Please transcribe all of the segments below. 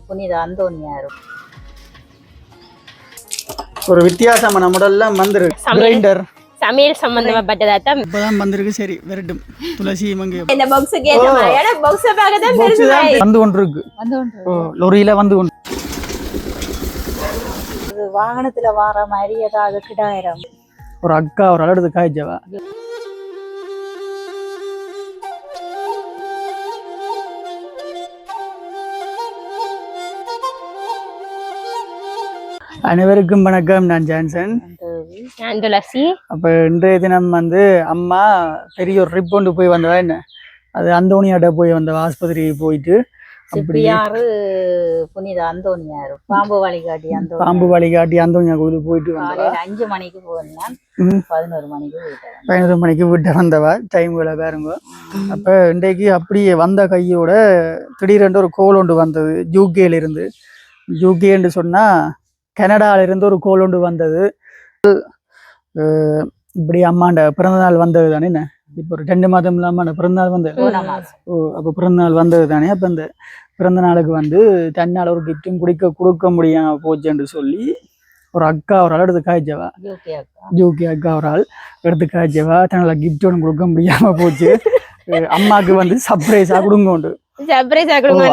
புனித அந்தோனியார் ஒரு வித்தியாசமான மாடல்லாம் வந்திருக்கு. கிரைண்டர் சமையல் சம்பந்தப்பட்டதான் இப்பதான் வந்திருக்கு. சரி வரட்டும். துளசி மங்க இந்த பாக்ஸுக்கு ஏத்த மாதிரியான பாக்ஸை பார்க்க தான் பெருசு வந்து கொண்டு இருக்கு. லொரியில வந்து கொண்டு வாகனத்துல வார மாதிரி ஏதாவது கிடாயிரம் ஒரு அக்கா ஒரு அளவு காய்ச்சவா அனைவருக்கும் வணக்கம். நான் ஜான்சன். நான் துளசி. அப்ப இன்றைய தினம் வந்து அம்மா பெரிய ஒரு ட்ரிப் கொண்டு போய் வந்தவா என்ன அது அந்தோனியாட்ட போய் வந்தவா. ஆஸ்பத்திரிக்கு போயிட்டு சிப்பியாறு புனித அந்தோனியார் பாம்பு வழிகாட்டி அந்தோனியா கோயிலுக்கு போயிட்டு வந்தவா. 5 மணிக்கு போனேன், 11 மணிக்கு விட்டு வந்தவா. டைம்களை பாருங்க. அப்ப இன்றைக்கு அப்படியே வந்த கையோட திடீரென்று ஒரு கோல் ஒன்று வந்தது. யூகேல இருந்து. யூகேன்னு சொன்னா கனடால இருந்து ஒரு கோல் ஒன்று வந்தது. இப்படி அம்மாண்ட பிறந்தநாள் வந்தது தானே. என்ன இப்போ ஒரு 2 மாதம் இல்லாம பிறந்தநாள் வந்தது. அப்போ பிறந்தநாள் வந்தது தானே. அப்போ இந்த பிறந்த நாளுக்கு வந்து தன்னால் ஒரு கிஃப்டும் கொடுக்க முடியாம போச்சுன்னு சொல்லி ஒரு அக்கா ஒரு ஆள் எடுத்து காய்ச்சவா. ஜூகி அக்கா ஒரு ஆள் எடுத்து காய்ச்சவா. தன்னால் கிஃப்ட் ஒன்று கொடுக்க முடியாம போச்சு. அம்மாவுக்கு வந்து சர்ப்ரைஸா கொடுங்க உண்டு. சர்ப்ரைஸா கொடுங்க.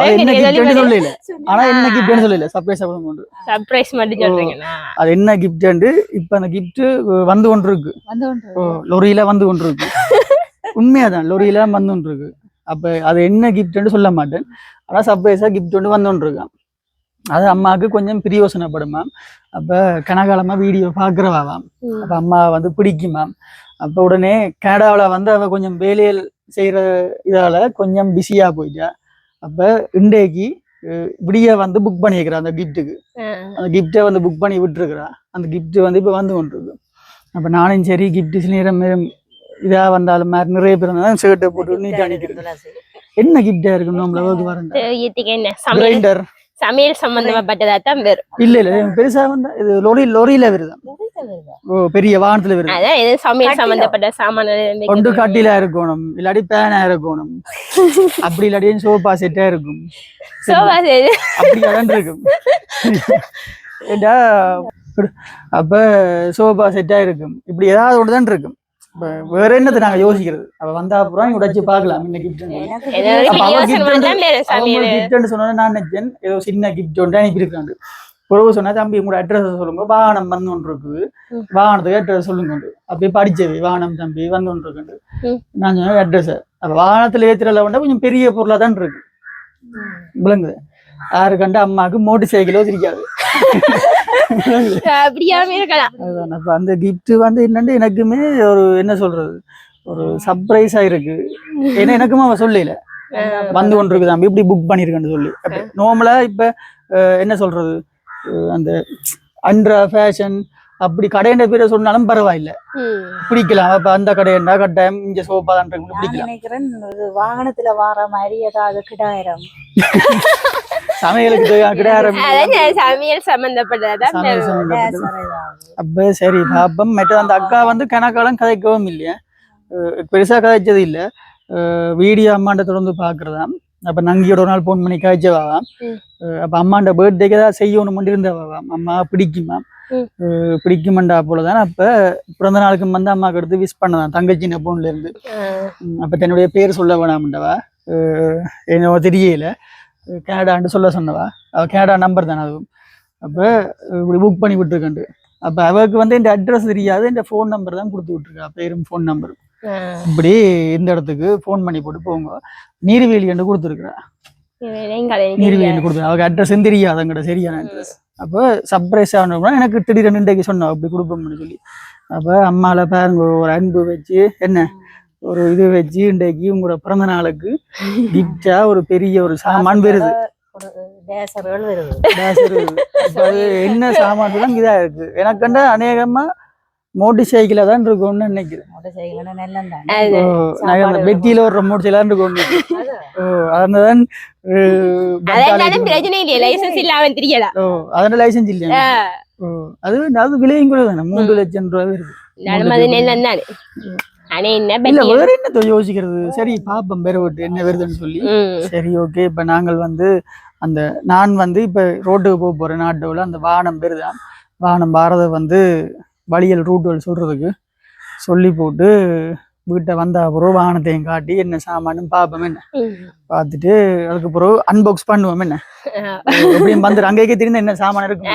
சொல்லல. ஆனா என்ன கிஃப்ட்னு சொல்லல. சர்ப்ரைஸா கொடுங்க உண்டு. சர்ப்ரைஸ் மட்டும் சொல்றீங்களா? அது என்ன கிஃப்ட்னு இப்ப அந்த கிஃப்ட் வந்து கொண்டு இருக்கு. லொரியில வந்து கொண்டு இருக்கு. உண்மையாதான் லொரியில வந்து கொண்டு இருக்கு. அப்ப அது என்ன கிஃப்ட்னு சொல்ல மாட்டேன். ஆனா சர்ப்ரைஸா கிஃப்ட் ஒன்று வந்து கொண்டு இருக்கான். அது அம்மாவுக்கு கொஞ்சம் பிரியோசனைப்படுமாம். அப்ப கனகாலமா வீடியோ பாக்குறவாம். அப்ப அம்மா வந்து பிடிக்குமாம். அப்ப உடனே கனடாவில் வந்து அவ கொஞ்சம் வேலையில் செய்யற இதால கொஞ்சம் பிஸியா போயிட்டா. அப்ப இன்றைக்கு விடிய வந்து புக் பண்ணிக்கிறா. அந்த கிஃப்ட்டுக்கு அந்த கிஃப்டை வந்து புக் பண்ணி விட்டுருக்குறா. அந்த கிஃப்ட் வந்து இப்ப வந்து கொண்டிருக்கு. அப்ப நானும் சரி கிஃப்ட் நேரம் இதா வந்தாலும் மாதிரி நிறைய பேர் இருந்தாலும் ஷர்ட்டை போட்டு நீட்டா அனுப்பிடுறேன். என்ன கிஃப்டா இருக்கு நம்மளுக்கு வரேன். கிரைண்டர் சமையல் சம்பந்தப்பட்டதான் வேறு இல்ல பெருசா வந்தா இது லொரியில வருதான். பெரிய வாகனத்துல வருது. சமையல் சம்பந்தப்பட்ட சாமான கொண்டு கட்டிலா இருக்கணும், இல்லாட்டி பேனா இருக்கணும், அப்படி இல்லாட்டி சோபா செட்டா இருக்கும். அப்படியாதான் இருக்கும். ஏண்டா அப்ப சோபா செட்டா இருக்கும். இப்படி ஏதாவது ஒன்றுதான் இருக்கும். வேற என்னது நாங்க யோசிக்கிறது. அவ வந்தா அப்புறம் உடைச்சு பாக்கலாம். என்ன கிஃப்ட் சொன்னா நான் நினைச்சேன் ஏதோ சின்ன கிஃப்ட் ஒன்று அனுப்பியிருக்காண்டு. பொறவு சொன்னா தம்பி உங்களோட அட்ரஸ் சொல்லுங்க, வாகனம் வந்து ஒன்று இருக்குது, வாகனத்துக்கு அட்ரஸ் சொல்லுங்க. அப்படியே படிச்சது வாகனம் தம்பி வந்து ஒன்று இருக்கு. நான் சொன்ன அட்ரஸ் அப்ப வாகனத்துல ஏத்துறல வந்து கொஞ்சம் பெரிய பொருளா தான் இருக்கு. விளங்குது. யாரு கண்டு அம்மாவுக்கு மோட்டர் சைக்கிளோ தெரியாது. அந்த கிஃப்ட் வந்து என்னன்னு எனக்குமே ஒரு என்ன சொல்றது ஒரு சர்ப்ரைஸா இருக்கு. ஏன்னா எனக்குமே அவ சொல்லல வந்து கொண்டு இருக்கு தம்பி இப்படி புக் பண்ணிருக்கேன்னு சொல்லி. நார்மலா இப்ப என்ன சொல்றது அந்த அண்ட்ரா ஃபேஷன் அப்படி கடையில பேரை சொன்னாலும் பரவாயில்ல, பிடிக்கலாம். அப்ப அந்த கடையண்டா கட்டாயம் இங்க சோபா தான் பிடிக்கலாம். நினைக்கிறேன் வாகனத்துல வார மாதிரி ஏதாவது கிடாயிரம் சமையலுக்கு கிடாயிரம் சமையல் சம்பந்தப்பட்டதான். அப்ப சரி பாப்பம். மற்ற அந்த அக்கா வந்து கணக்காலம் கதைக்கவும் இல்லையா, பெருசா கதைச்சது இல்ல. வீடியோ அம்மாண்ட தொடர்ந்து பாக்குறதாம். அப்ப நங்கியோட ஒரு நாள் போன் பண்ணி காய்ச்சவாம். அப்ப அம்மாண்ட பர்த்டேக்கு ஏதாவது செய்யணும் இருந்தவாம். அம்மா பிடிக்குமா பிடிக்குமண்டா போலதான். அப்ப பிறந்த நாளுக்கு வந்து அம்மாவுக்கு எடுத்து விஷ் பண்ணதான் தங்கச்சின் போன்ல இருந்து. அப்ப தன்னுடைய பேர் சொல்ல வேணாம்ண்டவா, என்னவோ தெரியல, கனடான்னு சொல்ல சொன்னவா. அவ கனடா நம்பர் தானே அதுவும். அப்ப இப்படி புக் பண்ணி விட்டுருக்கண்டு. அப்ப அவருக்கு வந்து இந்த அட்ரஸ் தெரியாது, இந்த ஃபோன் நம்பர் தான் கொடுத்து விட்டுருக்கா, பேரும் ஃபோன் நம்பர். இப்படி இந்த இடத்துக்கு ஃபோன் பண்ணி போட்டு போங்க நீர்வேலி என்று கொடுத்துருக்குறா. நீர்வேலி கொடுத்து அவருக்கு அட்ரஸ் தெரியாது அங்கட சரியான அட்ரஸ். அப்போ சர்ப்ரைஸ் ஆகணும்னா எனக்கு திடீர்னு இன்றைக்கு சொன்னோம் அப்படி கொடுப்போம்னு சொல்லி. அப்போ அம்மால பாருங்க ஒரு அன்பு வச்சு என்ன ஒரு இது வச்சு இன்றைக்கு உங்களோட பிறந்த நாளுக்கு கிஃப்டா ஒரு பெரிய ஒரு சாமான் வருது. என்ன சாமான் இதா இருக்கு. எனக்கு கண்டா அநேகமா மோட்டர் சைக்கிளா தான் இருக்கும்னு நினைக்கிறேன். வெட்டியில ஒரு மோட்டர் சைக்கிளா இருக்கும். அதனாலதான் அதனால லைசன்ஸ் இல்லையா. அது விலையும் கூட தானே 3 லட்சம் ரூபாய் இருக்கு. வேற என்ன யோசிக்கிறது. சரி பாப்பம் வேற விட்டு என்ன வருதுன்னு சொல்லி. சரி ஓகே. இப்ப நாங்கள் வந்து அந்த நான் வந்து இப்போ ரோட்டுக்கு போக போகிறேன் நாட்டோவில் அந்த வாகனம் பெறுதான் வாகனம் பாரத வந்து வழியல் ரூட்டுகள் சொல்கிறதுக்கு சொல்லி போட்டு வீட்டை வந்த அப்புறம் வாகனத்தையும் காட்டி என்ன சாமானும் பார்ப்போம் என்ன பார்த்துட்டு அதுக்கு பிறகு அன்பாக்ஸ் பண்ணுவோம் என்ன எப்படியும் வந்துடும் அங்கேயே தெரிந்து என்ன சாமான் இருக்கும்.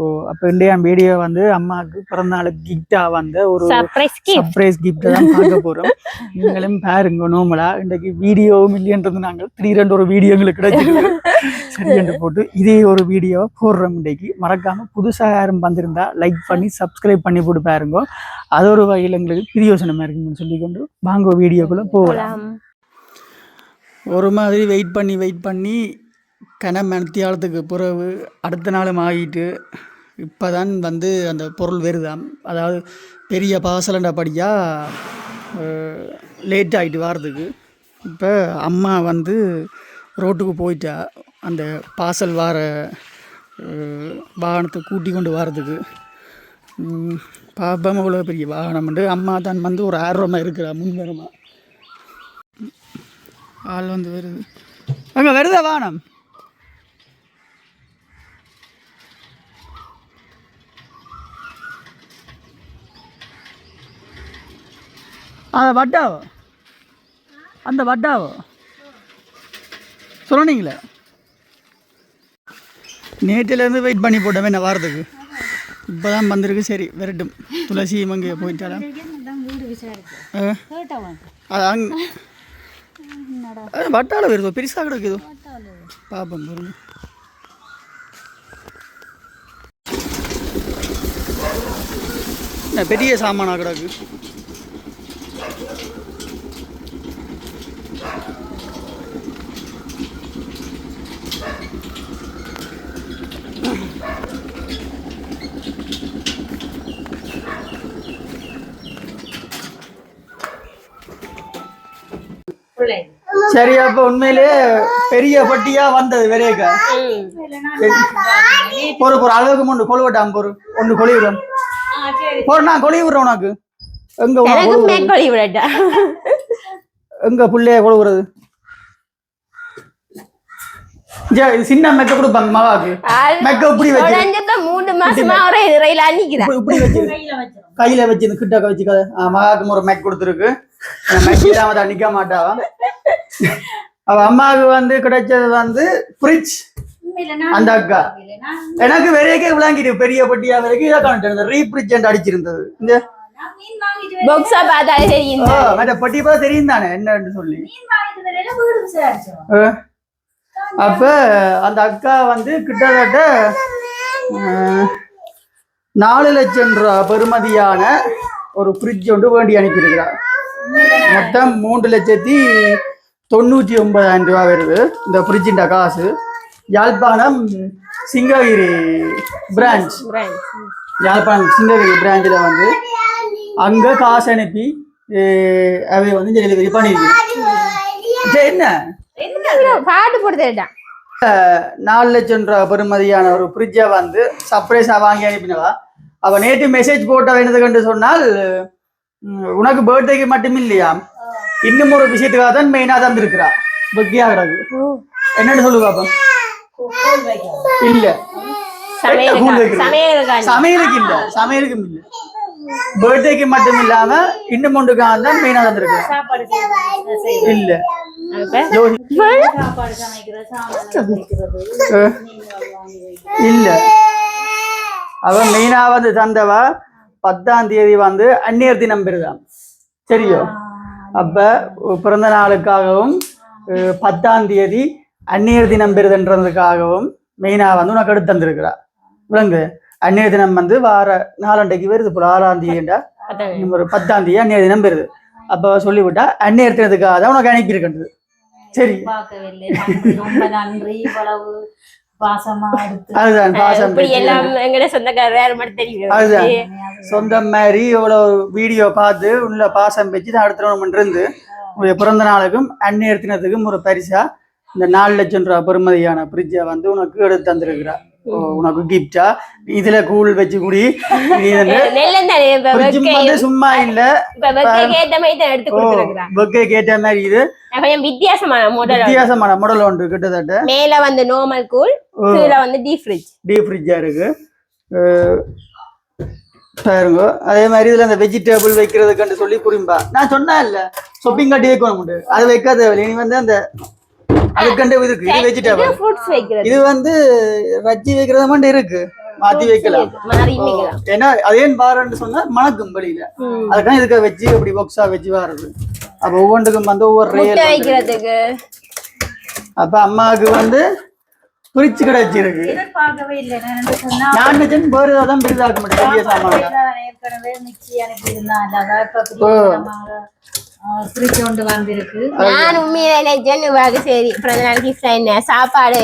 ஓ அப்போ இன்றைய வீடியோ வந்து அம்மாவுக்கு பிறந்த நாளுக்கு கிஃப்டா வந்த ஒரு சர்ப்ரைஸ் கிஃப்டை தான் பார்க்க போறோம். நீங்களும் பாருங்க நோமலா இன்றைக்கு வீடியோவும் இல்லைன்றது நாங்கள் திடீரென்று ஒரு வீடியோ எங்களுக்கு கிடைச்சிருக்கு சரி என்று போட்டு இதே ஒரு வீடியோவை போடுறோம். இன்றைக்கு மறக்காம புதுசாக யாரும் வந்திருந்தா லைக் பண்ணி சப்ஸ்கிரைப் பண்ணி போட்டு பாருங்க. அது ஒரு வகையில் எங்களுக்கு பிரியோசனமாக இருக்குன்னு சொல்லிக்கொண்டு வாங்க வீடியோக்குள்ளே போகலாம். ஒரு மாதிரி வெயிட் பண்ணி மணித்தியாலத்துக்கு பிறகு அடுத்த நாளும் ஆகிட்டு இப்போ தான் வந்து அந்த பொருள் வருதாம். அதாவது பெரிய பாசலண்டபடியாக லேட் ஆகிட்டு வர்றதுக்கு. இப்போ அம்மா வந்து ரோட்டுக்கு போயிட்டா அந்த பார்சல் வார வாகனத்தை கூட்டி கொண்டு வர்றதுக்கு. பாப்பா அவ்வளோ பெரிய வாகனம் வந்து அம்மா தான் வந்து ஒரு ஆர்வமாக இருக்கிறா முன்வரமாக ஆள் வந்து வருது. அங்கே வருதா வாகனம்? அந்த வட்டாவோ சொன்னீங்களே நேற்றிலேருந்து வெயிட் பண்ணி போட்டோமே என்ன வாரத்துக்கு இப்போ தான் வந்திருக்கு. சரி வரட்டும். துளசி அங்கே போயிட்டாலும் அது அங்கே வட்டால வருதோ பெருசாக கிடக்குதோ பாப்போம் பாருங்க. பெரிய சாமானா கிடக்கு. சரி அப்ப உண்மையிலே பெரிய பட்டியா வந்தது விரைக்க பொறு அளவுக்கு முன்னு கொழுவட்டாம் பொறு ஒன்று கொழிவிடும் பொறு நான் கொழி விடுறேன் உனக்கு. எங்க புள்ளைய கொழுவுறது சின்ன மெக்க கொடுப்பாங்க மகாக்கு மெக்க இப்படி வச்சு 3 மாசமா இப்படி வச்சு கையில வச்சு கிட்டக்க வச்சு மகாக்கு ஒரு மெக் கொடுத்துருக்கு. மெக்கிடாம நிக்க மாட்டாவா. அவ அம்மாவுக்கு வந்து கிடைச்சது வந்து ஃப்ரிட்ஜ். அந்த அக்கா எனக்கு வெறையக்கே விளங்கிட்டு பெரிய பட்டியா வரைக்கும் இதை காணிட்டு ரீப்ரிட்ஜ் அடிச்சிருந்தது. இந்த பட்டி பார்த்தா தெரியும் தானே என்னன்னு சொல்லி. அப்ப அந்த அக்கா வந்து கிட்டத்தட்ட 4 லட்சம் ரூபாய் பெறுமதியான ஒரு ஃப்ரிட்ஜ் ஒன்று வேண்டி அனுப்பியிருக்கிறார். மொத்தம் 3,99,000 ரூபா வருது இந்த ஃப்ரிட்ஜின் காசு. யாழ்ப்பாணம் சிங்ககிரி பிரான்ச் வந்து அங்க காசு அனுப்பி அவை வந்து டெலிவரி பண்ணிருக்கு. என்ன 4 லட்சம் ரூபா பெறுமதியான ஒரு ஃப்ரிட்ஜை வந்து சர்ப்ரைஸா வாங்கி அனுப்பினவா. அவ நேற்று மெசேஜ் போட்ட வேணுதுன்னு சொன்னால் உனக்கு பர்த்டேக்கு மட்டும் இல்லையா இன்னும் ஒரு விஷயத்துக்காக தான் மெயினா தந்திருக்கிறா. பக்தியா கிடக்கு. என்னன்னு சொல்லு பாப்பா. இல்ல சமையலுக்கும் இல்ல பர்த்டேக்கு மட்டும் இல்லாம இன்னும் ஒன்றுக்காக தான் மெயினா தந்திருக்கிறா. இல்ல இல்ல அவ மெயினா வந்து தந்தவா 10ஆம் தேதி வந்து அந்நியர் தினம் பெறுதான். சரியோ அப்ப பிறந்த நாளுக்காகவும் 10ஆம் தேதி அந்நியர் தினம் பெறுதுன்றதுக்காகவும் மெயினா வந்து உனக்கு எடுத்து தந்திருக்கிறா. விளங்கு அந்நியர் தினம் வந்து வார 4 அன்றைக்கு வருது போல 6ஆம் தேதிண்டா ஒரு 10ஆம் தேதி அந்நியர் தினம் பெறுது. அப்ப சொல்லிவிட்டா அந்நியர் தினத்துக்காக தான் உனக்கு அனுப்பியிருக்கின்றது. சரி அதுதான் பாசம். அதுதான் சொந்தம் மாதிரி இவ்வளவு வீடியோ பார்த்து உள்ள பாசம் வச்சு தான் அடுத்த இருந்து உங்களுடைய பிறந்த நாளுக்கும் அந்நியர் தினத்துக்கும் ஒரு பரிசா இந்த 4 லட்சம் ரூபாய் பெறுமதியான ஃப்ரிட்ஜை வந்து உனக்கு எடுத்து தந்திருக்கிறா. உனக்கு கிஃப்டா இதுல கூழ் வச்சு குடி நீ வந்து நெல்லம் தானே இப்ப fridge வந்து சும்மா இல்ல கேட்ட மாதிரி தான் எடுத்து கொடுத்துருக்காங்க. பொக்கே கேட்ட மாதிரி இது கொஞ்சம் வித்தியாசமான மாடல் ஒன்று கிட்டத்தட்ட மேல வந்து நார்மல் கூல், கீழ வந்து டீப் ஃப்ரிட்ஜா இருக்கு பாருங்க. அதே மாதிரி இதுல அந்த வெஜிடபிள் வைக்கிறதுக்கு சொல்லி புரியும்பா நான் சொன்னா இல்ல ஷாப்பிங் காட்டி வைக்கணும் அதை வைக்காத நீ வந்து அந்த அதுக்கண்டு இருக்கு இது வெஜிடபிள் ஃப்ரூட்ஸ் வைக்கிறது. இது வந்து ரச்சி வைக்கிறது மட்டும் இருக்கு மாத்தி வைக்கலாம். ஏன்னா அதே பாருன்னு சொன்னா மணக்கும் வெளியில அதுக்கான இதுக்கு வச்சு அப்படி பாக்ஸா வச்சு வாருது. அப்ப ஒவ்வொன்றுக்கும் வந்து ஒவ்வொரு ரேல் வைக்கிறதுக்கு. அப்ப அம்மாவுக்கு வந்து குறிச்சு கிடைச்சிருக்கு. எதிர்பார்க்கவே இல்லை. நான் நினைச்சேன் வேறு ஏதாவது பெரிதாக்க மாட்டேன் பெரிய சாமான் ஏற்கனவே மிக்சி ஃப்ரிட்ஜ் கொண்டு வந்திருக்கு. நான் உண்மையில நினைச்சேன் சரி பிறந்த நாளைக்கு என்ன சாப்பாடு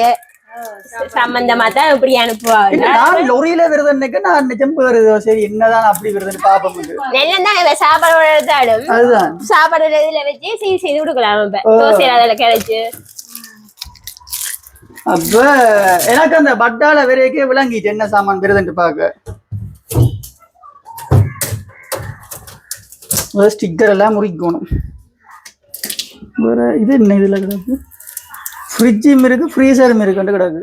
சம்பந்தமா தான் இப்படி அனுப்புவாங்க. நான் லொரியில விருதுன்னுக்கு நான் நிஜம் வருது சரி என்னதான் அப்படி வருதுன்னு பாப்போம். நெல்லம் சாப்பாடு எடுத்தாலும் அதுதான் சாப்பாடு இதுல வச்சு செய்து கொடுக்கலாம். இப்ப தோசை அதில் கிடைச்சு அப்ப எனக்கு அந்த பட்டால வரைக்கே விளங்கிட்டு என்ன சாமான் விருதுன்ட்டு பாக்க ஸ்டிக்கர் எல்லாம் முறிக்கணும். வேற இது என்ன இதுல கிடக்கு ஃப்ரிட்ஜும் இருக்கு ஃப்ரீசரும் இருக்கு கிடக்கு.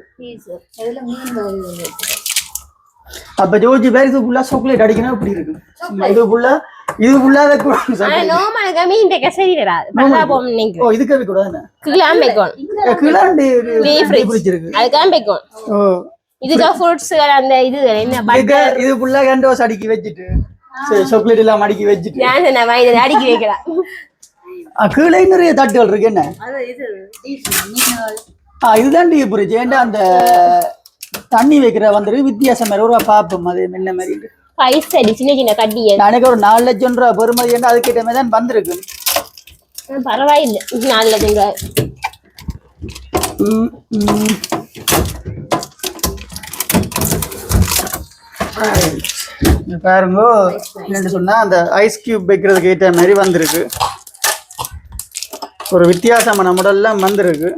அப்ப ஜோஜி பேர் இது ஃபுல்லா சாக்லேட் அடிக்கணும் இப்படி இருக்கு. இது ஃபுல்லா இதுக்கு கூடாது அடுக்கி வச்சுட்டு சாக்லேட் எல்லாம் அடுக்கி வச்சுட்டு அடுக்கி வைக்கலாம். கீழே நிறைய தட்டுகள் இருக்கு. என்ன இதுதான் டீ புரிச்சு ஏன்டா அந்த தண்ணி வைக்கிற வந்துருக்கு வித்தியாசம் மாதிரி ஒரு பாப்போம். அது என்ன மாதிரி எனக்கு ஒரு 4 லட்சம் ரூபாய் பெருமதி என்று அதுக்கிட்ட மாதிரி தான் வந்திருக்கு. பரவாயில்லை 4 லட்சம் ரூபாய். பாருங்க என்ன சொன்னா அந்த ஐஸ் கியூப் வைக்கிறதுக்கு ஏற்ற மாதிரி வந்திருக்கு. ஒரு வித்தியாசமான மாடல்லாம் வந்திருக்கு.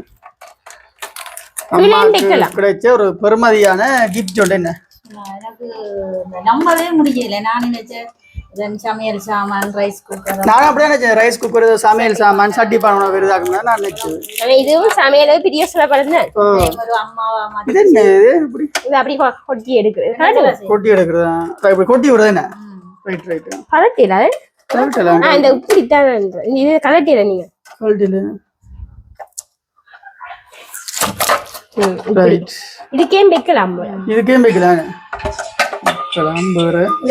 கிடைச்ச ஒரு பெருமதியான கிஃப்ட் ஒன்று. என்ன எனக்கு நம்பவே முடியல. நான் நினைச்சேன் சமையல் சாமான் ரைஸ் குக்கர். நான் அப்படியே நினைச்சேன் ரைஸ் குக்கர் சமையல் சாமான் சட்டி பானை விருதாக்குன்னா நான் நினைச்சேன். இதுவும் சமையல் பிரியோசனப்படுது. இது என்ன இப்படி இது அப்படி கொட்டி எடுக்கிறது கொட்டி எடுக்கிறதா இப்படி கொட்டி விடுறது. என்ன ரைட் ரைட் கலட்டில இந்த உப்பு தான் இது கலட்டில நீங்க கலட்டில ரைட் இதுக்கே வைக்கலாம். இதுக்கே வைக்கலாம்.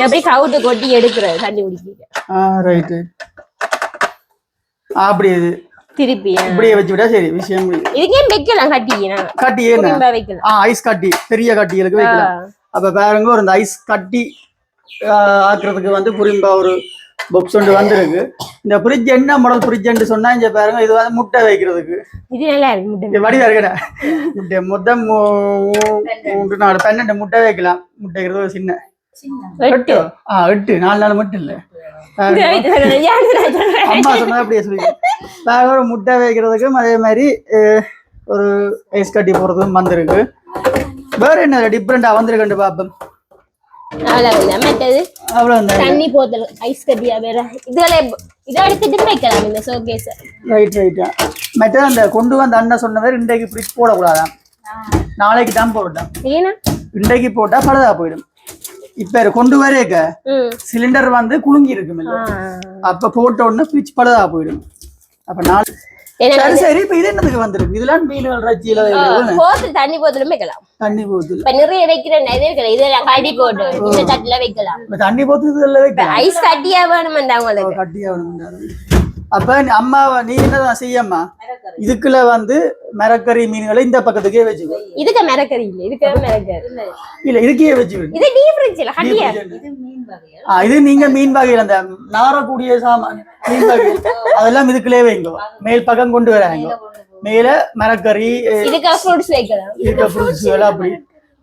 அப்படியே கவுட்டு கொட்டி எடுக்கிறது தண்ணி குடிக்க. ரைட் அப்படி இது திருப்பி இப்படியே வச்சு விட்டா சரி விஷயம் முடியும். இதுக்கே வைக்கலாம் கட்டி வைக்கலாம். ஐஸ் கட்டி பெரிய கட்டிகளுக்கு வைக்கலாம். அப்ப பாருங்க ஒரு ஐஸ் கட்டி ஆக்குறதுக்கு வந்து புரிம்பா ஒரு பாக்ஸ் ஒன்று வந்திருக்கு. இந்த ஃப்ரிட்ஜ் என்ன மாடல் ஃப்ரிட்ஜ்னு சொன்னா இங்க பாருங்க இது வந்து முட்டை வைக்கிறதுக்கு. இது நல்லா இருக்கு. வடிவா இருக்கடா முட்டை மொத்தம் 3 4 12 முட்டை வைக்கலாம். முட்டை வைக்கிறது ஒரு சின்ன 8 4 மட்டும் இல்ல அம்மா சொன்னா அப்படியே சொல்லி ஒரு முட்டை வைக்கிறதுக்கும் அதே மாதிரி ஒரு ஐஸ் கட்டி போறதுக்கும் வந்திருக்கு. வேற என்ன டிஃப்ரெண்டா வந்திருக்குன்னு பாப்போம். தண்ணி போத்தல் ஐஸ் கட்டியா வேற இதை எடுத்துட்டு வைக்கலாம் இந்த ஷோகேஸ். ரைட் ரைட்டா மற்ற அந்த கொண்டு வந்த அண்ணன் சொன்ன மாதிரி இன்றைக்கு ஃப்ரிட்ஜ் போடக்கூடாதான் நாளைக்கு தான் போடலாம். ஏன்னா இன்றைக்கு போட்டா பழுதா போயிடும். இப்ப கொண்டு வரேக்க சிலிண்டர் வந்து குலுங்கி இருக்கும் அப்ப போட்ட உடனே ஃப்ரிட்ஜ் பழுதா போயிடும். அப்ப நாளை சரி இப்ப இது என்னதுக்கு வந்திருக்கு இதெல்லாம் மீன்கள் ரச்சியில போத்தல் தண்ணி போத்தலும் வைக்கலாம். தண்ணி போத்தல் இப்ப நிறைய வைக்கிற இது இதெல்லாம் கட்டி போட்டு இந்த தட்டுல வைக்கலாம். தண்ணி போத்தல் வைக்கலாம். ஐஸ் கட்டியா வேணும்டா உங்களுக்கு கட்டியா வேணும். அப்ப அம்மா நீ என்னதான் செய்யம்மா இதுக்குள்ள வந்து மரக்கறி மீன்களை இந்த பக்கத்துக்கே வச்சுக்கோ. இதுக்கு மரக்கறி இல்ல இதுக்கு மரக்கறி இல்ல இதுக்கே வச்சுக்கோ. இது டீப் ஃப்ரிட்ஜ் இல்ல கட்டியா இது நீங்க மீன் வகையில அந்த நாரக்கூடிய சாமான் மீன் வகை அதெல்லாம் இதுக்குள்ளே வைங்க. மேல் பக்கம் கொண்டு வராங்க மேல மரக்கறி இதுக்கு ஃப்ரூட்ஸ் வைக்கலாம். இதுக்கு ஃப்ரூட்ஸ் எல்லாம் அப்படி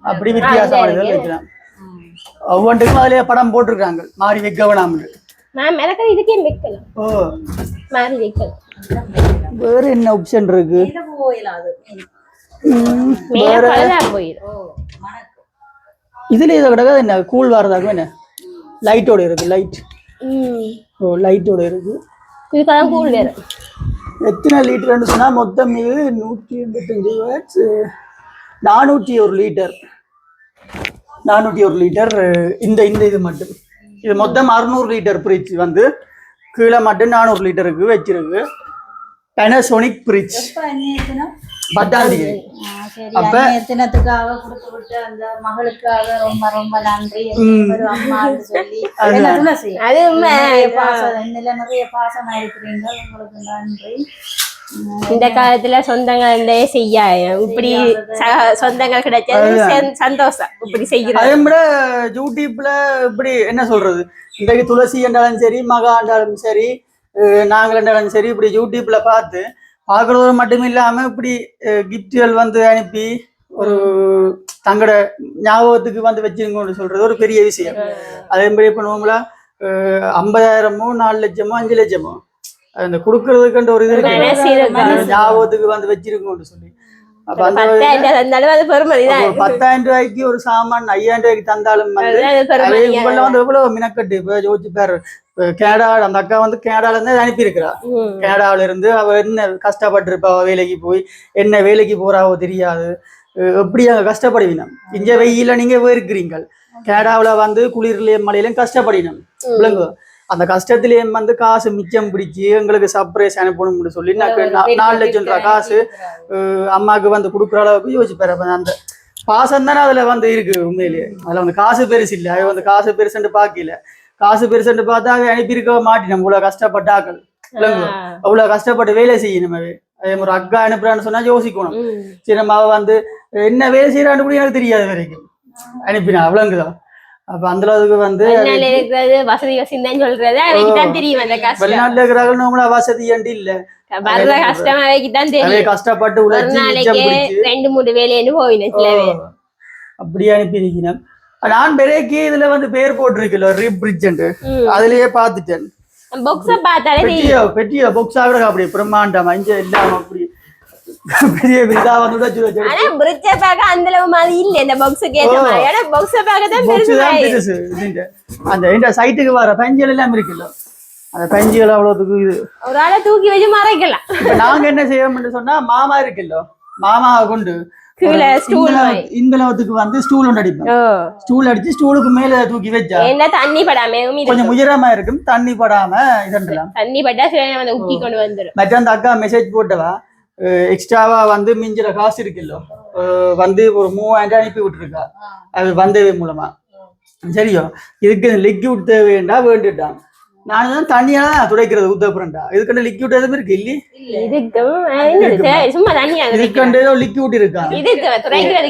அப்படி வித்தியாசமானது வைக்கலாம். ஒவ்வொன்றுக்கும் அதுலயே படம் போட்டிருக்காங்க மாறி வைக்க வேணாம்னு. நான் மரக்கறி இதுக்கே வைக்கலாம். மாறி வைக்கலாம். வேற என்ன ஆப்ஷன் இருக்கு? வேற பலதா போயிடும். இதுல இதை கிடக்காது என்ன கூல் வரதாக என்ன லைட்டோட இருக்கு லைட் ஓ லைட்டோட இருக்கு இதுக்காக கூல் வேறு எத்தனை லிட்டர்னு சொன்னா மொத்தம் இது 185 வாட்ஸ் 401 லிட்டர் 401 லிட்டர் இந்த இந்த இது மட்டும் இது மொத்தம் 600 லிட்டர் ஃப்ரிட்ஜ் வந்து கீழே மட்டும் 400 லிட்டருக்கு வச்சிருக்கு Panasonic ஃப்ரிட்ஜ் 10ஆம் தேதி அப்ப தினத்துக்காக கொடுத்து விட்டு அந்த மகளுக்காக ரொம்ப ரொம்ப நன்றி ஒரு அம்மான்னு சொல்லி அது உண்மை நிறைய பாசமா இருக்கிறீங்க உங்களுக்கு நன்றி இந்த காலத்துல சொந்தங்கள் செய்ய இப்படி சொந்தங்கள் கிடைச்சது சந்தோஷம் இப்படி செய்யறது அதே விட யூடியூப்ல இப்படி என்ன சொல்றது இன்றைக்கு துளசி என்றாலும் சரி மகா என்றாலும் சரி நாங்கள் என்றாலும் சரி இப்படி யூடியூப்ல பார்க்கறது மட்டும் இல்லாம இப்படி கிஃப்ட்கள் வந்து அனுப்பி ஒரு தங்களோட ஞாபகத்துக்கு வந்து வச்சிருங்கன்னு சொல்றது ஒரு பெரிய விஷயம். அதே மாதிரி பண்ணுவோங்களா 50,000மோ 4 லட்சமோ 5 லட்சமோ அந்த கொடுக்கறதுக்குன்ற ஒரு இது இருக்கு ஞாபகத்துக்கு வந்து வச்சிருக்கோம்னு சொல்லி அப்ப அந்த 10,000 ரூபாய்க்கு ஒரு சாமான் 5,000 ரூபாய்க்கு தந்தாலும் வந்து எவ்வளவு மினக்கட்டு இப்ப யோசிச்சு பாரு கேனடா அந்த அக்கா வந்து கேனடால இருந்து அனுப்பியிருக்கிறா கேனடாவில இருந்து அவ என்ன கஷ்டப்பட்டு இருப்பா வேலைக்கு போய் என்ன வேலைக்கு போறாவோ தெரியாது எப்படி அங்க கஷ்டப்படுவினம் இங்க வெயில நீங்க போயிருக்கிறீங்க கேனடாவில வந்து குளிர்லயும் மழையிலும் கஷ்டப்படினோம் விளங்கு அந்த கஷ்டத்திலேயும் வந்து காசு மிச்சம் பிடிச்சி எங்களுக்கு சர்ப்ரைஸ் அனுப்பணும்னு சொல்லி 4 லட்சம் ரூபாய் காசு அம்மாவுக்கு வந்து கொடுக்குற அளவுக்கு யோசிச்சு பாரு அந்த பாசம் தானே அதுல வந்து இருக்கு உண்மையிலேயே அதுல வந்து காசு பெருசு இல்லை அது வந்து காசு பெருசுன்னு பாக்கல காசு பெருசுன்னு பார்த்தா அனுப்பியிருக்க மாட்டினோம் இவ்வளவு கஷ்டப்பட்டாக்கள் அவ்வளவு கஷ்டப்பட்டு வேலை செய்யணும் அதே மாதிரி அக்கா அனுப்புறான்னு சொன்னா யோசிக்கணும் சரி நம்ம அவ வந்து என்ன வேலை செய்யறான்னு கூட எனக்கு தெரியாது வரைக்கும் அனுப்பினா அவ்வளவுதான் அப்ப அந்த அளவுக்கு வந்து வசதி சொல்றது தெரியும் வெளிநாட்டுல இருக்கிறாங்க நம்மள வசதி இல்ல கஷ்டப்பட்டு உழைச்சி 2-3 வேலைன்னு போயிடும் அப்படி அனுப்பி இருக்கணும் நான் பெரேக்கி இதுல வந்து பேர் போட்டிருக்கல ரிப்ரிட்ஜ் அதுலயே பாத்துட்டேன் பெட்டியோ பாக்ஸா கூட அப்படி பிரம்மாண்டமா இங்க இல்லாம அப்படி பெரிய விதா வந்து அந்த சைட்டுக்கு வர பஞ்சுகள் எல்லாம் இருக்குல்ல அந்த பஞ்சுகள் அவ்வளவுக்கு இது ஒரு ஆளை தூக்கி வச்சு மறைக்கலாம் நாங்க என்ன செய்வோம்னு சொன்னா மாமா இருக்குல்ல மாமாவை கொண்டு இந்தளவுக்கு வந்து ஸ்டூல் ஒன்று அடிப்பேன் ஸ்டூல் அடிச்சு ஸ்டூலுக்கு மேல தூக்கி வச்சா தண்ணி படாம கொஞ்சம் உயரமா இருக்கும் தண்ணி படாம இதெல்லாம் தண்ணி பட்டா ஊக்கி கொண்டு வந்துடும் மற்ற அந்த அக்கா மெசேஜ் போட்டவா எக்ஸ்ட்ராவா வந்து மிஞ்சிற காசு இருக்குல்ல வந்து ஒரு 3000 அனுப்பி விட்டுருக்கா அது வந்தவே மூலமா சரியோ இதுக்கு லிக்விட் தேவைண்டா வேண்டிட்டான் நான் தான் தண்ணியா துடைக்கிறது உத்தப்புறண்டா இதுக்கண்ட லிக்விட் எதுவும் இருக்கு இல்லையே இதுக்கண்ட ஏதோ லிக்விட் இருக்கா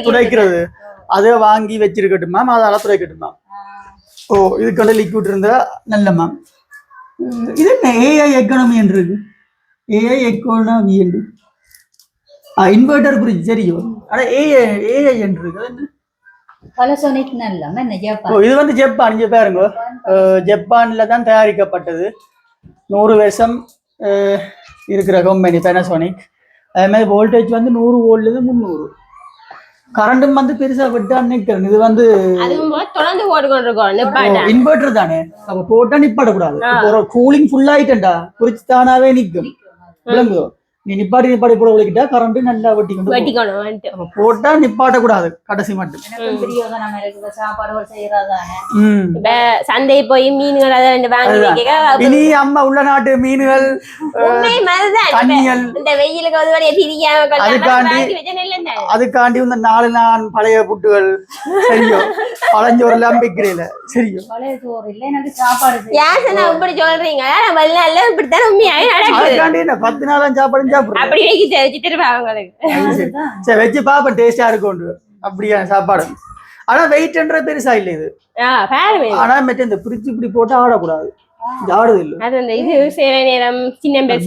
துடைக்கிறது அதை வாங்கி வச்சிருக்கட்டுமா அதால துடைக்கட்டுமா ஓ இதுக்கண்ட லிக்விட் இருந்தா நல்லம்மா இது என்ன ஏஐ எக்கானமி என்று இருக்கு ஏஐ எக்கானமி என்று இன்வெர்டர் புரிஞ்சு சரியோ ஆனா ஏஐ என்று இருக்கு என்ன Panasonic நல்ல என்ன ஜப்பான் இது வந்து ஜப்பான் இங்க பாருங்க ஜப்பான்ல தான் தயாரிக்கப்பட்டது 100 வருஷம் இருக்கிற கம்பெனி Panasonic அதே மாதிரி வோல்டேஜ் வந்து 100 வோல்ட்ல இருந்து 300 கரண்டும் வந்து பெருசா விட்டா நிக்கிறேன் இது வந்து தொடர்ந்து ஓடிக்கொண்டிருக்கோம் இன்வெர்டர் தானே அப்ப போட்டா நிப்பாட கூடாது ஒரு கூலிங் ஃபுல் ஆயிட்டா குறிச்சு தானாவே நிக்கும் விளங்குதோ நீ நிப்பாட்டி போட உழைக்கிட்டா கரண்ட் நல்லா வெட்டிக்கணும் போட்டா நிப்பாட்ட கூடாது கடைசி மட்டும் சந்தை போய் மீன்கள் இனி அம்மா உள்ள நாட்டு மீன்கள் அதுக்காண்டி இந்த 4 நாள் பழைய புட்டுகள் சரியோ பழஞ்சோறு எல்லாம் வைக்கிறீங்கள சரியோ இப்படி சொல்றீங்க அதுக்காண்டி என்ன 10 நாளாம் சாப்பாடு வச்சு பாப்பேன் டேஸ்டா இருக்கும் அப்படியா சாப்பாடு ஆனா வெயிட்ன்ற பெருசா இல்ல இது ஆனா மெட்ட இந்த பிரிச்சு இப்படி போட்டு ஆடக்கூடாது ஆடுது இல்ல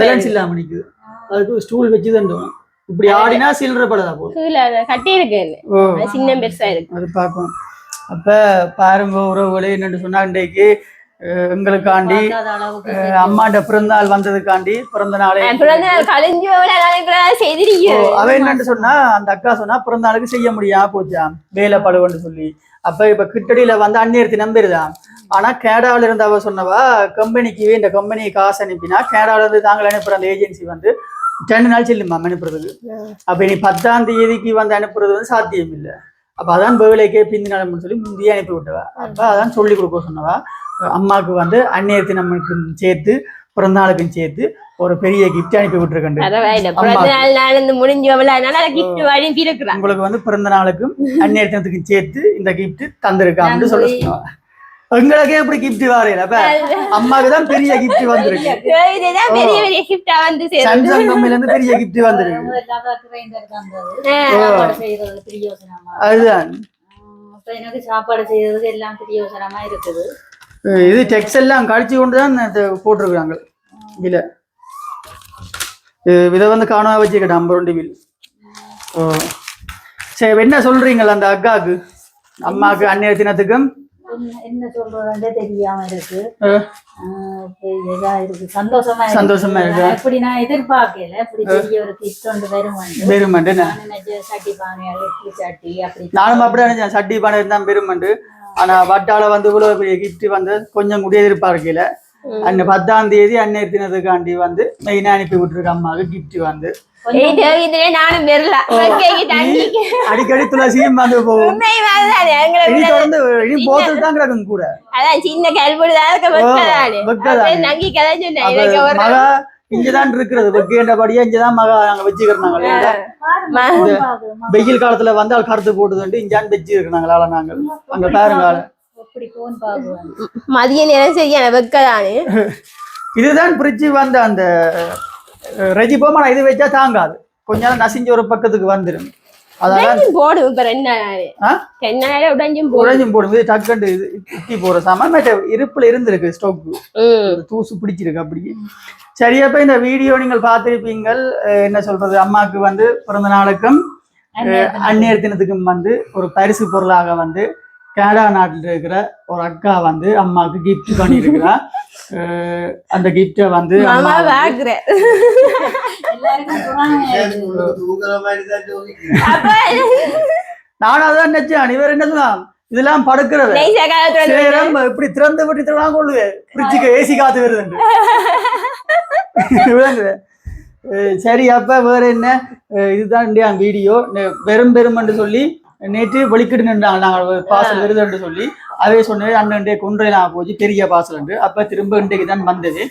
பேலன்ஸ் இல்லாம நிக்குது அதுக்கு ஸ்டூல் வச்சு தண்டோம் இப்படி ஆடினா சில்லற படதா போகும் கட்டி இருக்கு சின்ன பெருசா இருக்கு அது பாக்கும் அப்ப பாருங்க உறவுகளே என்னன்னு சொன்னா இன்றைக்கு எங்களுக்காண்டி அம்மாண்ட பிறந்தநாள் வந்ததுக்காண்டி பிறந்த நாளே அவ என்னன்னு சொன்னா அந்த அக்கா சொன்னா பிறந்த நாளுக்கு செய்ய முடியாம போச்சாம் வேலை பழுவன்னு சொல்லி. அப்ப இப்ப கிட்டடியில வந்து அந்நேரத்தி நம்பிருதான். ஆனா கேடாவில இருந்து அவ சொன்னவா கம்பெனிக்கு இந்த கம்பெனிக்கு காசு அனுப்பினா கேடாவில இருந்து தாங்கள் அனுப்புற அந்த ஏஜென்சி வந்து 2 நாள் செல்லுமா அனுப்புறதுக்கு. அப்ப நீ 10ஆம் தேதிக்கு வந்து அனுப்புறது வந்து சாத்தியம் இல்லை. அப்ப அதான் வேலைக்கே பிந்தி நடமுன்னு சொல்லி முந்தைய அனுப்பி விட்டவா. அப்ப அதான் சொல்லி கொடுக்க சொன்னவா அம்மாவுக்கு வந்து அந்நேரத்தி நம்மளுக்கு சேர்த்து பிறந்த நாளுக்கும் சேர்த்து ஒரு பெரிய கிஃப்ட் அனுப்பி விட்டுருக்கேன். உங்களுக்கு வந்து பிறந்த நாளுக்கும் அந்நேரத்துக்கும் சேர்த்து இந்த கிஃப்ட் தந்திருக்கான்னு சொல்ல சொன்னவா. எங்களுக்கே எப்படி கிஃப்ட் வாரையில அம்மாவுக்கு தான் பெரிய கிஃப்ட் வந்திருக்கு. சாம்சங் கம்பெனில இருந்து பெரிய கிஃப்ட் வந்திருக்கு. அதுதான் எனக்கு சாப்பாடு செய்யறதுக்கு எல்லாம் பிரயோசனமா இருக்குது. இது டெக்ஸ் எல்லாம் கழிச்சு கொண்டுதான் போட்டிருக்காங்க. இல்ல இதை வந்து காணாம வச்சுக்கிட்டேன் 52 வில். சரி என்ன சொல்றீங்களா அந்த அக்காவுக்கு அம்மாவுக்கு அந்நிய தினத்துக்கும்? என்ன சொல்றதே தெரியாம இருக்கு. சந்தோஷமா இருக்கு. எப்படி நான் எதிர்பார்க்கல இப்படி பெரிய ஒரு கிஃப்ட் ஒன்று வெறுமண்டு சட்டி பானை சட்டி அப்படி நானும் அப்படியே நினைச்சேன். சட்டி பானை இருந்தா பெருமண்டு. ஆனா வட்டால வந்து இவ்வளவு பெரிய கிஃப்ட் வந்து கொஞ்சம் கூட எதிர்பார்க்கல. அந்த 10ஆம் தேதி அன்னைய தினத்துக்காண்டி வந்து மெயினா அனுப்பி விட்டுருக்க அம்மாவுக்கு கிஃப்ட் வந்து அடிக்கடி துளசியும் வந்து போகும். போத்துட்டு தான் கிடக்கும் கூட. மகா இங்கதான் இருக்கிறது வெக்கேண்டபடியா இங்கதான் மகா நாங்க வச்சுக்கிறோம். வெயில் காலத்துல வந்து அது கருத்து போட்டுதுண்டு இஞ்சான் வச்சு இருக்கிறாங்களா நாங்கள் அங்க பாருங்க. மதிய நேரம் சரியான வெக்கதானு இதுதான் பிரிட்ஜு வந்து அந்த ரெஜி போமா இது வச்சா தாங்காது. கொஞ்ச நேரம் நசிஞ்சு ஒரு பக்கத்துக்கு வந்துடும். அதான் போடும். இப்ப 2 நாள் உடைஞ்சும் போடும். இது டக்குண்டு இது இட்டி போற சாமான் இருப்புல இருந்திருக்கு. ஸ்டோக்கு தூசு பிடிச்சிருக்கு அப்படி. சரியப்ப இந்த வீடியோ நீங்கள் பார்த்திருப்பீங்கள். என்ன சொல்றது அம்மாவுக்கு வந்து பிறந்த நாளுக்கும் அந்நியர் தினத்துக்கும் வந்து ஒரு பரிசு பொருளாக வந்து கனடா நாட்டில் இருக்கிற ஒரு அக்கா வந்து அம்மாவுக்கு கிஃப்ட் பண்ணிருக்கிறா. அந்த கிஃப்டை வந்து நானும் அதான் நினைச்சேன். இவர் என்ன சொல்லலாம் இதெல்லாம் படுக்கிறது இப்படி திறந்து விட்டு திறலாம் கொள்ளுவேன். ஃப்ரிட்ஜுக்கு ஏசி காத்து வருது. சரி அப்ப வேற என்ன இதுதான் வீடியோ. பெரும்பெருமன்று சொல்லி நேற்று வெளிக்கிட்டு நின்றாங்க. நாங்கள் பார்சல் வருதுன்னு சொல்லி அதே சொன்னது அண்ணன்டே கொன்றையெல்லாம் போச்சு பெரிய பார்சல். அப்ப திரும்ப இன்றைக்கு தான் வந்தது.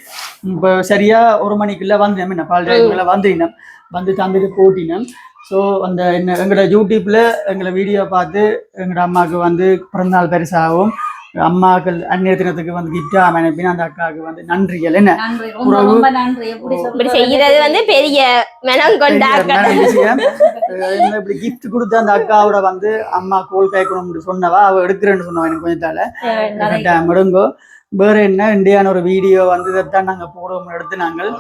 இப்போ சரியா 1 மணிக்குள்ள வந்தேன். என்ன 12 வந்தினோம். வந்து தந்துட்டு போட்டினோம். ஸோ அந்த என்ன எங்களோட யூடியூப்ல எங்களை வீடியோ பார்த்து எங்களோட அம்மாவுக்கு வந்து பிறந்தநாள் பரிசாகவும் அம்மாக்கள் அந்நிய தினத்துக்கு வந்து கிஃப்டா அனுப்பினா அந்த அக்காவுக்கு வந்து நன்றிகள். என்ன செய்யறது வந்து பெரிய இப்படி கிஃப்ட் கொடுத்த அந்த அக்காவோட வந்து அம்மா கோல் கேட்கணும்னு சொன்னவா அவ எடுக்கிறேன்னு சொன்னவா எனக்கு கொஞ்சத்தால முடுங்கோ. வேற என்ன இந்தியான ஒரு வீடியோ வந்து இதைத்தான் நாங்க போடுவோம் எடுத்து நாங்கள்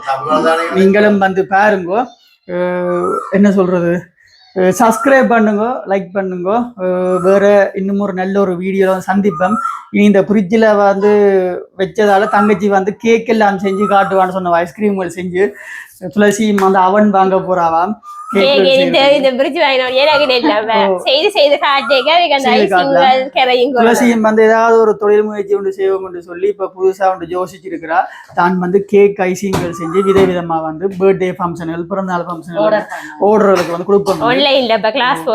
நீங்களும் வந்து பாருங்கோ. என்ன சொல்றது சப்ஸ்கிரைப் பண்ணுங்க, லைக் பண்ணுங்க. வேற இன்னும் ஒரு நல்ல ஒரு வீடியோ சந்திப்போம். இனி இந்த ஃப்ரிட்ஜில் வந்து வச்சதால தங்கச்சி வந்து கேக் எல்லாம் செஞ்சு காட்டுவான்னு சொன்ன ஐஸ்கிரீம்கள் செஞ்சு துளசி வந்து அவன் வாங்க போறாவாம். துளசியும் வந்து ஏதாவது ஒரு தொழில் முயற்சி ஒன்று செய்வோம் சொல்லி இப்ப புதுசா ஒன்று யோசிச்சிருக்கிறா. தான் வந்து கேக் ஐசிங்கள் செஞ்சு விதவிதமா வந்து பர்த்டே ஃபங்க்ஷன்கள் பிறந்தநாள் ஃபங்க்ஷன்கள் ஓடுறதுக்கு வந்து கொடுப்போம். கிளாஸ்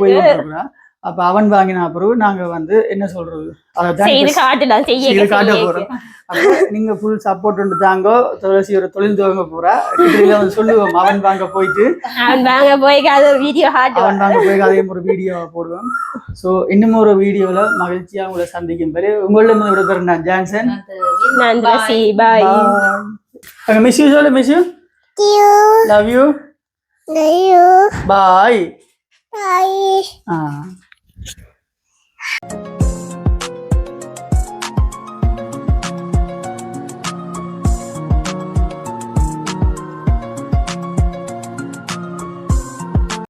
போய் இருக்கிறா. அப்ப அவன் வாங்கின பிறகு நாங்க வந்து என்ன சொல்றது காட்ட போறோம். நீங்க ஃபுல் சப்போர்ட் ஒன்று தாங்கோ. துளசி ஒரு தொழில் துவங்க போறா. சொல்லுவோம் அவன் வாங்க போயிட்டு அதே ஒரு வீடியோ போடுவோம். ஸோ இன்னும் ஒரு வீடியோல மகிழ்ச்சியா உங்களை சந்திக்கும் பேரு உங்களிடம் விடைபெறும் நான் ஜான்சன். மிஸ் யூ சொல்லு. Miss you love you bye.